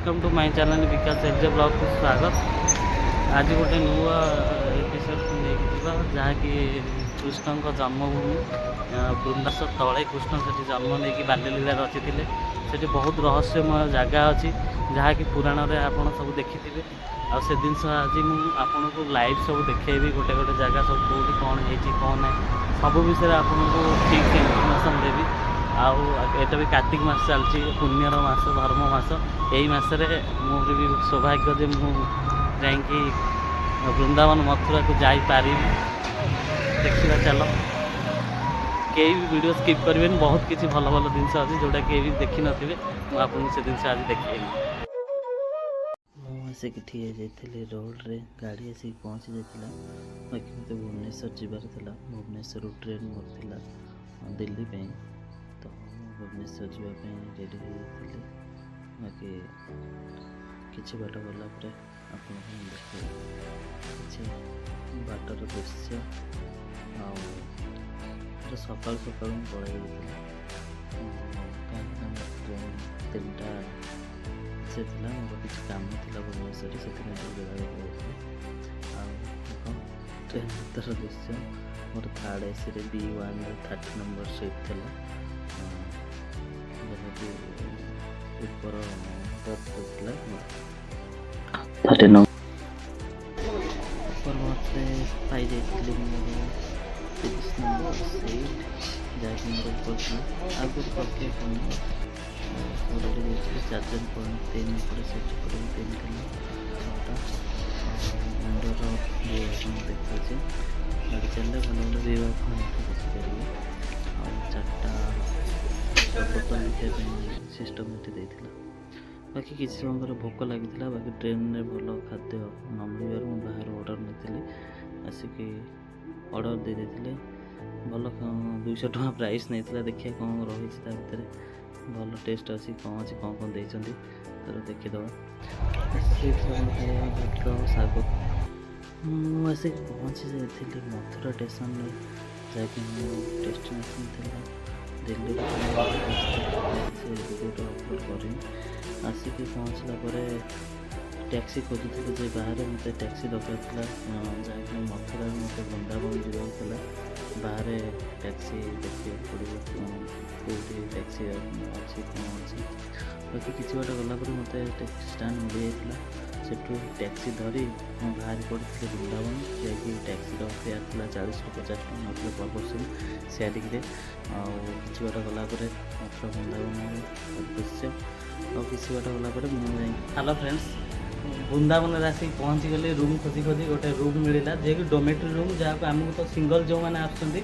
Welcome to my channel Vikas LJ blog को स्वागत। आज गोटे नुआ एपिसोड लेकिन जहाँकि कृष्ण जन्मभूमि वृंदास तले कृष्ण से जन्म नहीं बाल्यलीला रचि से बहुत रहस्यमय जगह अच्छी जहाँकि पुराण में आपड़ सब देखि आ से दिन आज मुझे लाइव सब देखी गोटे गोटे जगह सब कौटी कौन हो ना सब विषय आपको ठीक से इनफर्मेसन देवी। आटा भी कार्तिक मास चलती पुण्यर मास धर्म मास यही मसरे मोर भी सौभाग्य जे मुझे वृंदावन मथुरा को जापारि देखा चल कई भी वीडियो स्किप करेंगे बहुत किसी भल भल जिनस अच्छे जोटा कि भी देखी नथिबे आपको से जिन आज देखी आसिक ठिया जाइए रोड रे गाड़ी आसिक पहुँची जाता बाकी मत भुवनेश्वर जबार था भुवनेश्वर ट्रेन मोर दिल्ली पे तो भुवनेश्वर जावाई रेडी हो बाकी किसी बाट गला आप देखे किसी बाटर दृश्य सकाल सकाल पलि ट्रेन 3टा से मोर किसी काम था भुवनेश्वर से ट्रेन भर दृश्य मोर 3rd AC B1 30 number seat थी जहाँकि ऊपर पाई जाइए मोर 30 नंबर सीट जहाँकि मोर ऊपर आगुरी पक्षे चार्जर पॉइंट 3 सेट कर 3 छटा मुंडर देखिए गाड़ी चलने भल भल व्यू देखिपारे आ 4टा बोतल लिखापी सिस्टम ये बाकी किसी समय भोक लगी बाकी ट्रेन में भल खाद्य न मिलवर मुझे बाहर ऑर्डर नहीं आसिक ऑर्डर दे देते भल 200 टଙ୍କା प्राइस नहीं देखिए कौन रही भर भल टेस्ट अच्छी कौन अच्छी कौन कौन देते तो देखीद भात शाग मुझे पहुँची जाइए मथुरा स्टेशन में जहाँकि डेस्टिनेशन था दिल्ली अपलोड कर आसिक पहुँचला टैक्सी खोजुली बाहर मत टैक्सी दरकार था जहाँकि मथुरा मत वृंदावन जावा बाहर टैक्सी देखिए पड़ो कौटी टैक्सी अच्छी कौन अच्छी बाकी किसी बाट गला मत टैक्सी स्टैंड मिल जाता से टैक्सी धरी मुझे बाहर पड़ी वृंदावन जैकि टैक्सी फेयर था 40 ରୁ 50 ଟଙ୍କା मतलब पर पर्सन सेयारिंग किसी बाट गला मथुरा वृंदावन दृश्य और किसी बाट गला मुझे हेलो फ्रेंड्स वृंदावन आसिक पहुँची गली रूम खोजी खोजी गोटे रूम मिलला जे कि डोमेट्री रूम जहाँ आमको तो सिंगल जो मैंने आसुँच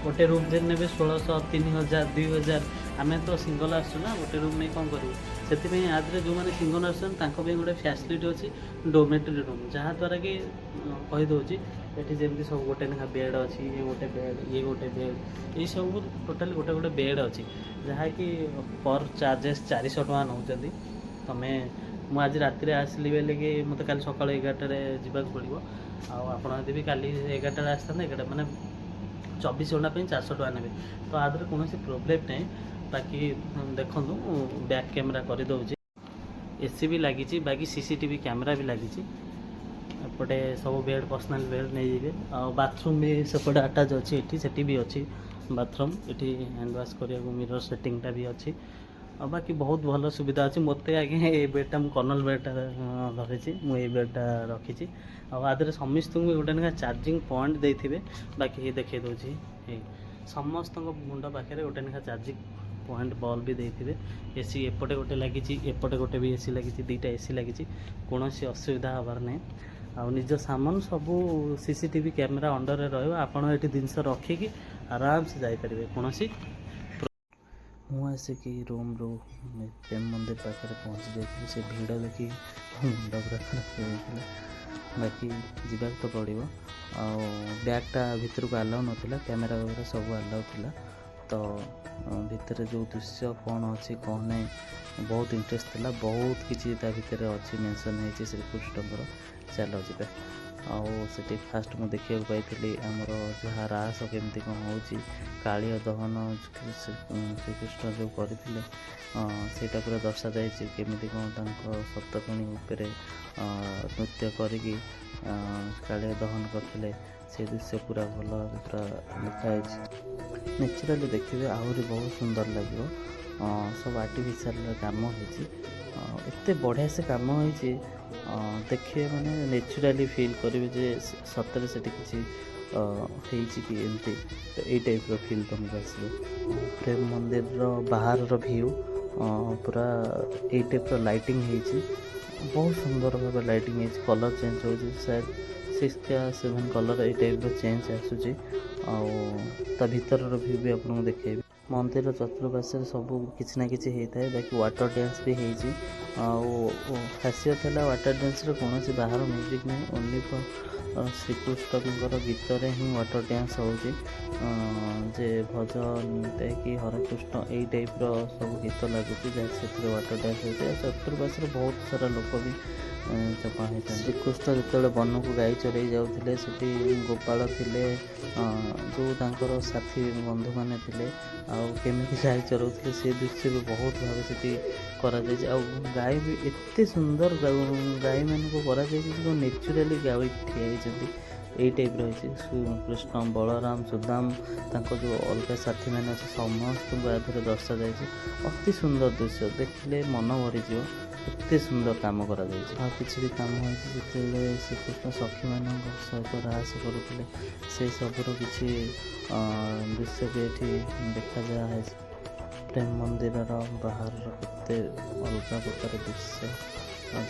गोटे रूम जे ने 1600 3000 2000 आम तो सिंगल आसुना गोटे रूम नहीं कौन करूँ से आदि जो मैंने सिंगल आसन गोटे फैसिलिटी अच्छी डोमेट्री रूम जहाँद्वारा कि कहीदे ये जमी सब गोटे लेखा बेड अच्छी ये गोटे बेड ये गोटे बेड ये सब टोटाली गोटे गोटे बेड अच्छी जहाँकि पर चार्जेस 400 ଟଙ୍କା नौ तुम्हें मुझे राति आसली बेले कि मत काली सका 11टार जावाक पड़ो आपड़ी भी काली 11टार आसता 11 मैंने 24 घंटा 400 ଟଙ୍କା ने तो आदि कौन प्रोब्लेम नहीं बाकी देखूँ बैक कैमेरा करदे एसी भी लगी बाकी सीसीटीवी कैमेरा भी लगी एपटे सब बेड पर्सनाल बेड नहीं जाए बाथरूम भी सेपटे अटाच अच्छी से भी अच्छी बाथरूम ये हैंड वाश करने मिरर सेटिंगटा भी अच्छी बाकी बहुत भल सुविधा अच्छी मत आगे ये बेडटा मुझे कर्नल बेडटा धरी मुझे बेडटा रखी आदि समस्त को गोटे ना चार्जिंग पॉइंट देते बाकी ये देखी दूसरी समस्त मुंड पाखे गोटे ना चार्जिंग पॉइंट बल्ब भी देते एसी एपटे गोटे लगी एपटे गोटे भी एसी लगी 2टा एसी लगी कौन असुविधा हबार नहीं आ निज सामान सब सीसीटीवी कैमेरा अंडर रहा ये जिनस रखिकी आराम से जापर कौन मुझे रूम रू प्रेम मंदिर पाखे पहुँची जाती से भिड़ देखी मुंड पूरा खराब बाकी जावाक तो पड़ो बैगटा भितर को आलाउ नाला कैमेरा वगैरह सब आलाउ था तो भितर जो दृश्य कौन अच्छी कौन नहीं बहुत इंटरेस्ट था बहुत किसी भितर अच्छी मेंशन है श्रीकृष्ण चलो जी सेठी फास्ट मु देखा पाई आमर जहाँ रास केमती कौन हो कालीय दहन श्रीकृष्ण जो करते सेटा पूरा दर्शा जाए केमी कौन सप्तफेणी उपरे नृत्य करी कालीय दहन करते से दृश्य पूरा भल पूरा लिखाई नेचुराली देखिए आहरी बहुत सुंदर लगे सब आर्टिफिशियल काम होते बढ़िया से काम हो देखिए माने नेचुराली फील करेंगे सतरे से किसी कि एमती तो यही टाइप फील तुमको आसो प्रेम मंदिर बाहर व्यू पूरा यही टाइप लाइटिंग होती बहुत सुंदर भाव लाइटिंग कलर चेंज हो शायद 6 या 7 कलर ये टाइप चेंज आसूची भीतर व्यू भी आपको देखेबी मंदिर चतुर्पार्श्व सब किसी ना कि होता है बाकी वाटर डांस भी होती खासियत है वाटर डांस कौन बाहर म्यूजिक नहीं ओनली फॉर श्रीकृष्ण गीत ही वाटर डांस हो भजन कि हरेकृष्ण यही टाइप सब गीत लगुच जहाँ वाटर डांस होती चतुर्पार्श्व बहुत सारा लोक भी जमा होता श्रीकृष्ण जो वन को गाई चरई जाते गोपाल थे जो साथी बंधु मैंने थे आमी गाई चराउते से दृश्य भी बहुत भाव से गाय भी एत सुंदर गाई मान को नेचुराली गाई ठिया यही टाइप रही कृष्ण बलराम सुदाम जो अलग साथी मैंने समस्त आधार दर्शा जाए अति सुंदर दृश्य देखिले मन भरीज एत सुंदर काम कर किसी भी काम हो श्रीकृष्ण सखी मान सहित रास करुले से सबूर किसी दृश्य भी ये देखा जाए प्रेम मंदिर बाहर केते अलग प्रकार दृश्य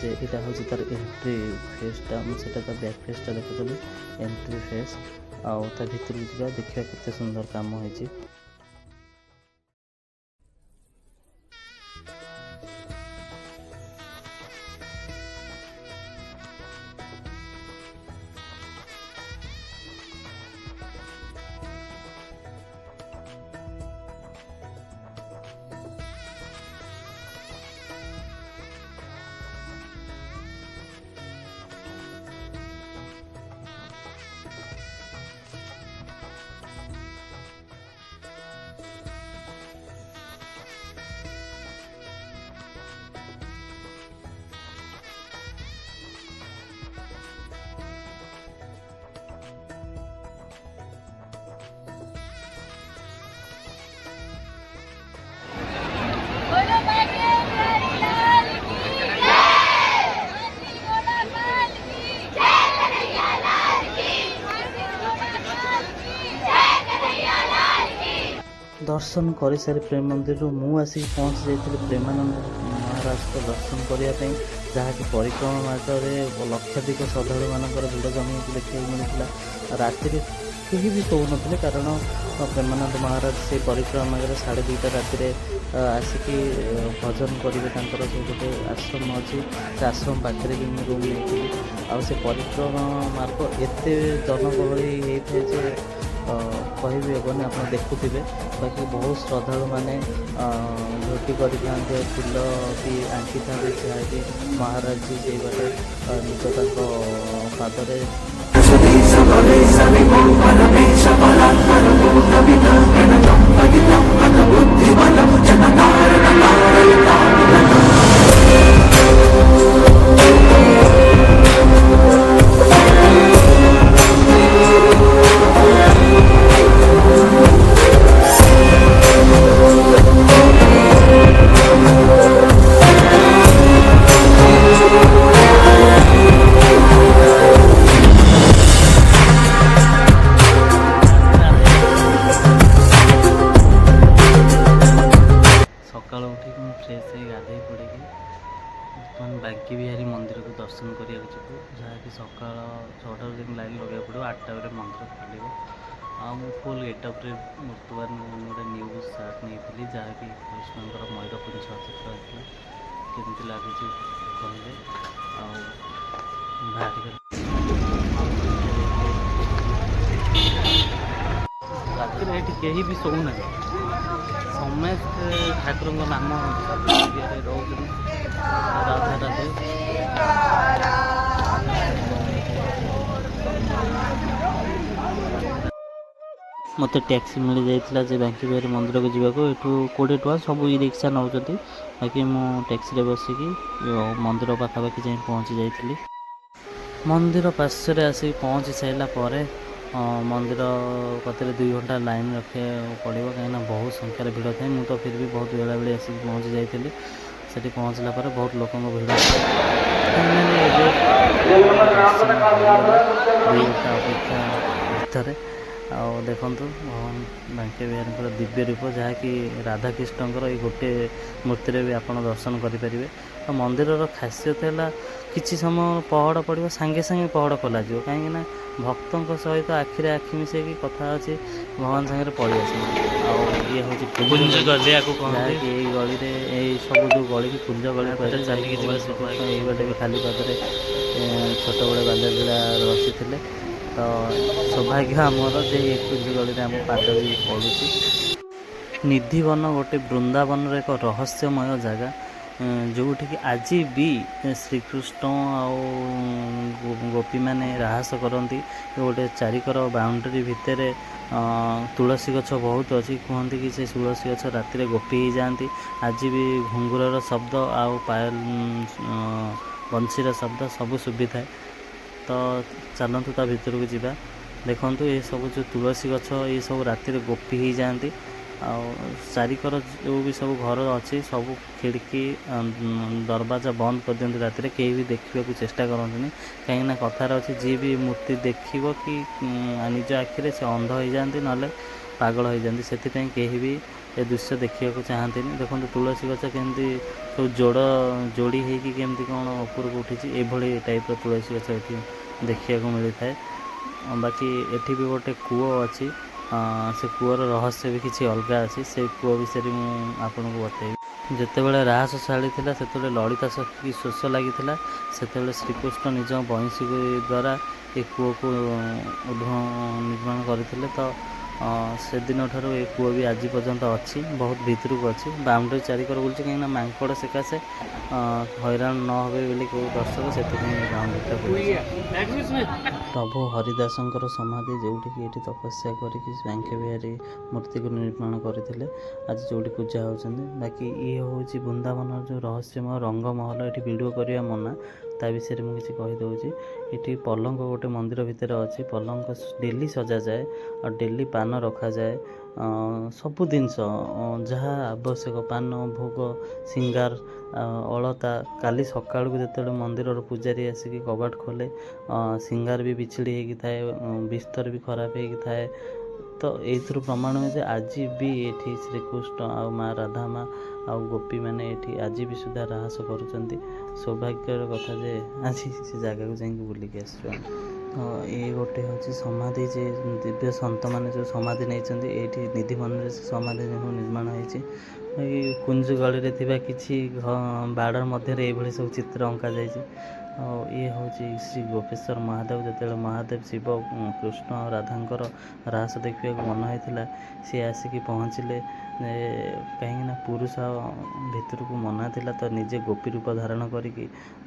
जे यहाँ हूँ तार एंट्री फेसटा मुझे बैक फेसटा देखुली एंट्री फेस आता भर जा देखा केते सुंदर काम होती दर्शन कर सारी प्रेम मंदिर मुझे पहुँच जाइए प्रेमानंद महाराज को दर्शन करने जहाँकि परिक्रमा मार्गरे लक्षाधिक श्रद्धालु मानकर भिड़ जमी देखा मिलता राति कहीं भी शो नी कारण प्रेमानंद महाराज से परिक्रमा मार्ग 2:30 राति आसिकी भजन करेंगे से गोटे आश्रम अच्छी से आश्रम पाखे भी मुझे रूम नहीं से परिक्रमा मार्ग एत जनगहली होता है कह भी हेनी आप देखुवे बाकी बहुत श्रद्धालु मैंने झोटी कर फूल भी आंकी था जहाँकि महाराज जी से बाटे निज पादरे बांकी बिहारी मंदिर को दर्शन करा जहाँकि सका 6टा लाइन लगे पड़ो 8टा बजे मंदिर खोल फुल गेटअप बर्तमान गोटे न्यू सार्ट नहीं जहाँकि कृष्णकर मयूरपुंछ चित्र है केमती लगुच कहले राति ये कहीं भी शोना समस्त ठाकुर नाम रोज राधा राधे ମୋତେ ଟ୍ୟାକ୍ସି ମିଳିଯାଇଥିଲା ଯେ ବାଙ୍କି ବିହାରୀ ମନ୍ଦିରକୁ ଯିବାକୁ। ଏଠୁ 20 ଟଙ୍କା ସବୁ ଇ ରିକ୍ସା ନେଉଛନ୍ତି, ବାକି ମୁଁ ଟ୍ୟାକ୍ସିରେ ବସିକି ମନ୍ଦିର ପାଖାପାଖି ଯାଇ ପହଞ୍ଚି ଯାଇଥିଲି। ମନ୍ଦିର ପାର୍ଶ୍ୱରେ ଆସିକି ପହଞ୍ଚି ସାରିଲା ପରେ ମନ୍ଦିର କତିରେ 2 ଘଣ୍ଟା ଲାଇନ୍ ରଖିବାକୁ ପଡ଼ିବ, କାହିଁକିନା ବହୁତ ସଂଖ୍ୟାରେ ଭିଡ଼ ଥାଏ। ମୁଁ ତ ଫିର୍ ବି ବହୁତ ବେଳାବେଳି ଆସିକି ପହଞ୍ଚି ଯାଇଥିଲି। ସେଠି ପହଞ୍ଚିଲା ପରେ ବହୁତ ଲୋକଙ୍କ ଭିଡ଼ ଥାଏ। ଫାଇନାଲି ଏବେ ଦର୍ଶନ ହୋଇଗଲା 2 ଘଣ୍ଟା ଅପେକ୍ଷା ଭିତରେ। ଆଉ ଦେଖନ୍ତୁ ଭଗବାନ ବାଙ୍କି ବିହାରୀଙ୍କର ଦିବ୍ୟ ରୂପ, ଯାହାକି ରାଧାକୃଷ୍ଣଙ୍କର ଏଇ ଗୋଟେ ମୂର୍ତ୍ତିରେ ବି ଆପଣ ଦର୍ଶନ କରିପାରିବେ। ଆଉ ମନ୍ଦିରର ଖାସିୟତ ହେଲା କିଛି ସମୟ ପହଡ଼ ପଡ଼ିବ, ସାଙ୍ଗେ ସାଙ୍ଗେ ପହଡ଼ ଖୋଲାଯିବ, କାହିଁକିନା ଭକ୍ତଙ୍କ ସହିତ ଆଖିରେ ଆଖି ମିଶାଇକି କଥା ଅଛି ଭଗବାନ ସାଙ୍ଗରେ ପଳେଇ ଆସନ୍ତି। ଆଉ ଇଏ ହେଉଛି କୁଞ୍ଜ ଗଳି, ଯାହାକି ଏଇ ଗଳିରେ ଏଇ ସବୁ ଯେଉଁ ଗଳିକି କୁଞ୍ଜ ଗଳି କୁହାଯାଏ, ଯାହାକି ଭଗବାନ ଶ୍ରୀକୃଷ୍ଣ ଏଇ ବାଟେ ବି ଖାଲି ପାଦରେ ଛୋଟବେଳେ ବାଲ୍ୟଲୀଳା ରଚିଥିଲେ। ତ ସୌଭାଗ୍ୟ ଆମର ଯେ ଏ କୁଞ୍ଜ ଗଳିରେ ଆମ ପାଦ ବି ପଡ଼ୁଛି। ନିଧିବନ ଗୋଟେ ବୃନ୍ଦାବନର ଏକ ରହସ୍ୟମୟ ଜାଗା, ଯେଉଁଠିକି ଆଜି ବି ଶ୍ରୀକୃଷ୍ଣ ଆଉ ଗୋପୀମାନେ ରାହାସ କରନ୍ତି। ଗୋଟେ ଚାରିକର ବାଉଣ୍ଡରୀ ଭିତରେ ତୁଳସୀ ଗଛ ବହୁତ ଅଛି। କୁହନ୍ତି କି ସେ ତୁଳସୀ ଗଛ ରାତିରେ ଗୋପୀ ହେଇଯାଆନ୍ତି। ଆଜି ବି ଘୁଙ୍ଗୁରର ଶବ୍ଦ ଆଉ ପାୟଲ ବଂଶୀର ଶବ୍ଦ ସବୁ ଶୁଭିଥାଏ। ତ ଚାଲନ୍ତୁ ତା ଭିତରକୁ ଯିବା। ଦେଖନ୍ତୁ ଏସବୁ ଯେଉଁ ତୁଳସୀ ଗଛ ଏସବୁ ରାତିରେ ଗୋପୀ ହେଇଯାଆନ୍ତି। ଆଉ ଚାରିକର ଯେଉଁ ବି ସବୁ ଘର ଅଛି ସବୁ ଖିଡ଼ିକି ଦରବାଜା ବନ୍ଦ କରିଦିଅନ୍ତି ରାତିରେ, କେହି ବି ଦେଖିବାକୁ ଚେଷ୍ଟା କରନ୍ତିନି, କାହିଁକିନା କଥାରେ ଅଛି ଯିଏ ବି ମୂର୍ତ୍ତି ଦେଖିବ କି ନିଜ ଆଖିରେ ସେ ଅନ୍ଧ ହେଇଯାଆନ୍ତି, ନହେଲେ ପାଗଳ ହେଇଯାଆନ୍ତି। ସେଥିପାଇଁ କେହି ବି ଏ ଦୃଶ୍ୟ ଦେଖିବାକୁ ଚାହାନ୍ତିନି। ଦେଖନ୍ତୁ ତୁଳସୀ ଗଛ କେମିତି ସବୁ ଯୋଡ଼ି ହେଇକି କେମିତି କ'ଣ ଉପରକୁ ଉଠିଛି, ଏଭଳି ଟାଇପ୍ର ତୁଳସୀ ଗଛ ଏଠି ଦେଖିବାକୁ ମିଳିଥାଏ। ବାକି ଏଠି ବି ଗୋଟେ କୂଅ ଅଛି, ସେ କୂଅର ରହସ୍ୟ ବି କିଛି ଅଲଗା ଅଛି। ସେ କୂଅ ବିଷୟରେ ମୁଁ ଆପଣଙ୍କୁ ବତେଇବି। ଯେତେବେଳେ ରାହାସ ଚାଲିଥିଲା ସେତେବେଳେ ଲଳିତା ସଖୀକି ଶୋଷ ଲାଗିଥିଲା, ସେତେବେଳେ ଶ୍ରୀକୃଷ୍ଣ ନିଜ ବଂଶୀ ଦ୍ୱାରା ଏ କୂଅକୁ ନିର୍ମାଣ କରିଥିଲେ। ତ ସେଦିନଠାରୁ ଏ କୂଅ ବି ଆଜି ପର୍ଯ୍ୟନ୍ତ ଅଛି, ବହୁତ ଭିତରକୁ ଅଛି। ବାଉଣ୍ଡରୀ ଚାରିକର ବୁଲୁଛି, କାହିଁକିନା ମାଙ୍କଡ଼ ସେକାଶେ ହଇରାଣ ନ ହେବେ ବୋଲି କେଉଁ ଦର୍ଶକ, ସେଥିପାଇଁ ଏ ବାଉଣ୍ଡରୀଟା ବୁଲୁଛି। ପ୍ରଭୁ ହରିଦାସଙ୍କର ସମାଧି, ଯେଉଁଠିକି ଏଠି ତପସ୍ୟା କରିକି ବାଙ୍କି ବିହାରୀ ମୂର୍ତ୍ତିକୁ ନିର୍ମାଣ କରିଥିଲେ, ଆଜି ଯେଉଁଠି ପୂଜା ହେଉଛନ୍ତି। ବାକି ଇଏ ହେଉଛି ବୃନ୍ଦାବନର ଯେଉଁ ରହସ୍ୟମୟ ରଙ୍ଗମହଲ, ଏଠି ଭିଡ଼ିଓ କରିବା ମନା, ତା ବିଷୟରେ ମୁଁ କିଛି କହିଦେଉଛି। ଏଠି ପଲଙ୍କ ଗୋଟେ ମନ୍ଦିର ଭିତରେ ଅଛି, ପଲଙ୍କ ଡେଲି ସଜାଯାଏ ଆଉ ଡେଲି ପାନ ରଖାଯାଏ। ସବୁ ଜିନିଷ ଯାହା ଆବଶ୍ୟକ, ପାନ, ଭୋଗ, ସିଙ୍ଗାର, ଅଳତା। କାଲି ସକାଳକୁ ଯେତେବେଳେ ମନ୍ଦିରର ପୂଜାରୀ ଆସିକି କବାଟ ଖୋଲେ, ସିଙ୍ଗାର ବି ବିଛିଡ଼ି ହେଇକି ଥାଏ, ବିସ୍ତର ବି ଖରାପ ହେଇକି ଥାଏ। ତ ଏଇଥିରୁ ପ୍ରମାଣ ହୁଏ ଯେ ଆଜି ବି ଏଠି ଶ୍ରୀକୃଷ୍ଣ ଆଉ ମା ରାଧା ମା ଆଉ ଗୋପୀମାନେ ଏଠି ଆଜି ବି ସୁଦ୍ଧା ରାହାସ କରୁଛନ୍ତି। ସୌଭାଗ୍ୟର କଥା ଯେ ଆଜି ସେ ଜାଗାକୁ ଯାଇକି ବୁଲିକି ଆସିଛୁ ଆମେ। ଏଇ ଗୋଟେ ହେଉଛି ସମାଧି, ଯେ ଦିବ୍ୟ ସନ୍ତମାନେ ଯେଉଁ ସମାଧି ନେଇଛନ୍ତି, ଏଇଠି ନିଧିବନରେ ସେ ସମାଧି ନିର୍ମାଣ ହେଇଛି। ଏଇ କୁଞ୍ଜ ଗଳିରେ ଥିବା କିଛି ବାଡ଼ ମଧ୍ୟରେ ଏଇଭଳି ସବୁ ଚିତ୍ର ଅଙ୍କାଯାଇଛି। ଆଉ ଇଏ ହେଉଛି ଶ୍ରୀ ଗୋପେଶ୍ୱର ମହାଦେବ। ଯେତେବେଳେ ମହାଦେବ ଶିବ କୃଷ୍ଣ ଆଉ ରାଧାଙ୍କର ରାହାସ ଦେଖିବାକୁ ମନ ହେଇଥିଲା, ସିଏ ଆସିକି ପହଞ୍ଚିଲେ। କାହିଁକିନା ପୁରୁଷ ଭିତରକୁ ମନା ଥିଲା, ତ ନିଜେ ଗୋପୀ ରୂପ ଧାରଣ କରିକି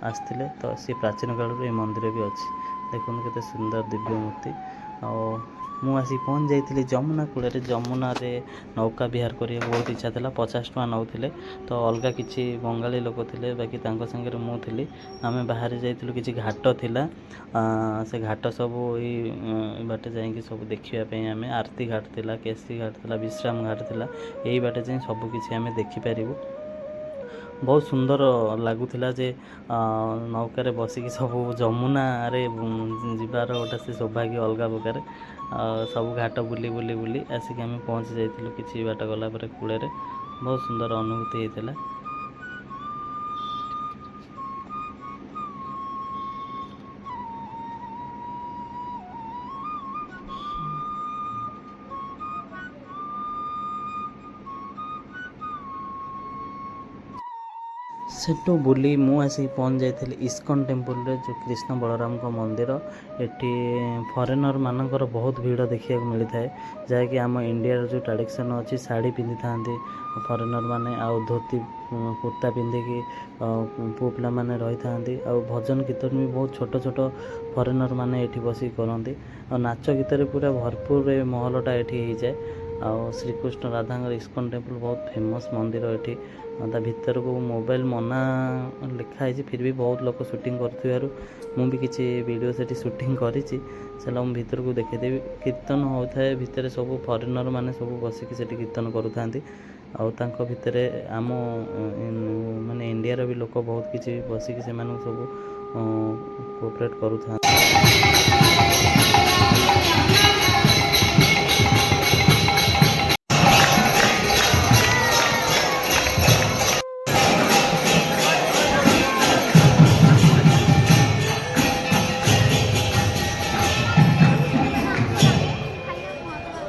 ଆସିଥିଲେ। ତ ସେ ପ୍ରାଚୀନ କାଳରୁ ଏ ମନ୍ଦିର ବି ଅଛି। ଦେଖନ୍ତୁ କେତେ ସୁନ୍ଦର ଦିବ୍ୟ ମୂର୍ତ୍ତି। ଆଉ ମୁଁ ଆସିକି ପହଞ୍ଚି ଯାଇଥିଲି ଯମୁନା କୂଳରେ। ଯମୁନାରେ ନୌକା ବିହାର କରିବାକୁ ବହୁତ ଇଚ୍ଛା ଥିଲା। 50 ଟଙ୍କା ନେଉଥିଲେ। ତ ଅଲଗା କିଛି ବଙ୍ଗାଳୀ ଲୋକ ଥିଲେ, ବାକି ତାଙ୍କ ସାଙ୍ଗରେ ମୁଁ ଥିଲି। ଆମେ ବାହାରି ଯାଇଥିଲୁ, କିଛି ଘାଟ ଥିଲା, ସେ ଘାଟ ସବୁ ଏଇ ବାଟେ ଯାଇକି ସବୁ ଦେଖିବା ପାଇଁ ଆମେ, ଆରତି ଘାଟ ଥିଲା, କେଶୀ ଘାଟ ଥିଲା, ବିଶ୍ରାମ ଘାଟ ଥିଲା, ଏଇ ବାଟେ ଯାଇ ସବୁ କିଛି ଆମେ ଦେଖିପାରିବୁ। ବହୁତ ସୁନ୍ଦର ଲାଗୁଥିଲା ଯେ ନୌକାରେ ବସିକି ସବୁ ଯମୁନାରେ ଯିବାର ଗୋଟେ ସେ ସୌଭାଗ୍ୟ ଅଲଗା ପ୍ରକାର। ସବୁ ଘାଟ ବୁଲି ବୁଲି ବୁଲି ଆସିକି ଆମେ ପହଞ୍ଚି ଯାଇଥିଲୁ କିଛି ବାଟ ଗଲା ପରେ କୂଳରେ। ବହୁତ ସୁନ୍ଦର ଅନୁଭୂତି ହେଇଥିଲା। ସେଠୁ ବୁଲି ମୁଁ ଆସିକି ପହଞ୍ଚି ଯାଇଥିଲି ଇସ୍କନ ଟେମ୍ପୁଲରେ, ଯେଉଁ କୃଷ୍ଣ ବଳରାମଙ୍କ ମନ୍ଦିର। ଏଠି ଫରେନର୍ ମାନଙ୍କର ବହୁତ ଭିଡ଼ ଦେଖିବାକୁ ମିଳିଥାଏ, ଯାହାକି ଆମ ଇଣ୍ଡିଆର ଯେଉଁ ଟ୍ରାଡ଼ିସନ୍ ଅଛି ଶାଢ଼ୀ ପିନ୍ଧିଥାନ୍ତି ଫରେନର୍ ମାନେ, ଆଉ ଧୋତି କୁର୍ତ୍ତା ପିନ୍ଧିକି ପୁଅ ପିଲାମାନେ ରହିଥାନ୍ତି। ଆଉ ଭଜନ କୀର୍ତ୍ତନ ବି ବହୁତ ଛୋଟ ଛୋଟ ଫରେନର୍ ମାନେ ଏଠି ବସିକି କରନ୍ତି। ଆଉ ନାଚ ଗୀତରେ ପୁରା ଭରପୁର ଏ ମହଲଟା ଏଠି ହେଇଯାଏ। ଆଉ ଶ୍ରୀକୃଷ୍ଣ ରାଧାଙ୍କର ଇସ୍କନ ଟେମ୍ପଲ୍ ବହୁତ ଫେମସ୍ ମନ୍ଦିର ଏଠି। ତା ଭିତରକୁ ମୋବାଇଲ ମନା ଲେଖା ହେଇଛି, ଫିର୍ ବି ବହୁତ ଲୋକ ସୁଟିଂ କରୁଥିବାରୁ ମୁଁ ବି କିଛି ଭିଡ଼ିଓ ସେଠି ସୁଟିଂ କରିଛି। ସେଟା ମୁଁ ଭିତରକୁ ଦେଖେଇଦେବି। କୀର୍ତ୍ତନ ହେଉଥାଏ ଭିତରେ, ସବୁ ଫରେନର୍ ମାନେ ସବୁ ବସିକି ସେଠି କୀର୍ତ୍ତନ କରୁଥାନ୍ତି। ଆଉ ତାଙ୍କ ଭିତରେ ଆମ ମାନେ ଇଣ୍ଡିଆର ବି ଲୋକ ବହୁତ କିଛି ବସିକି ସେମାନଙ୍କୁ ସବୁ କୋଅପରେଟ୍ କରୁଥାନ୍ତି।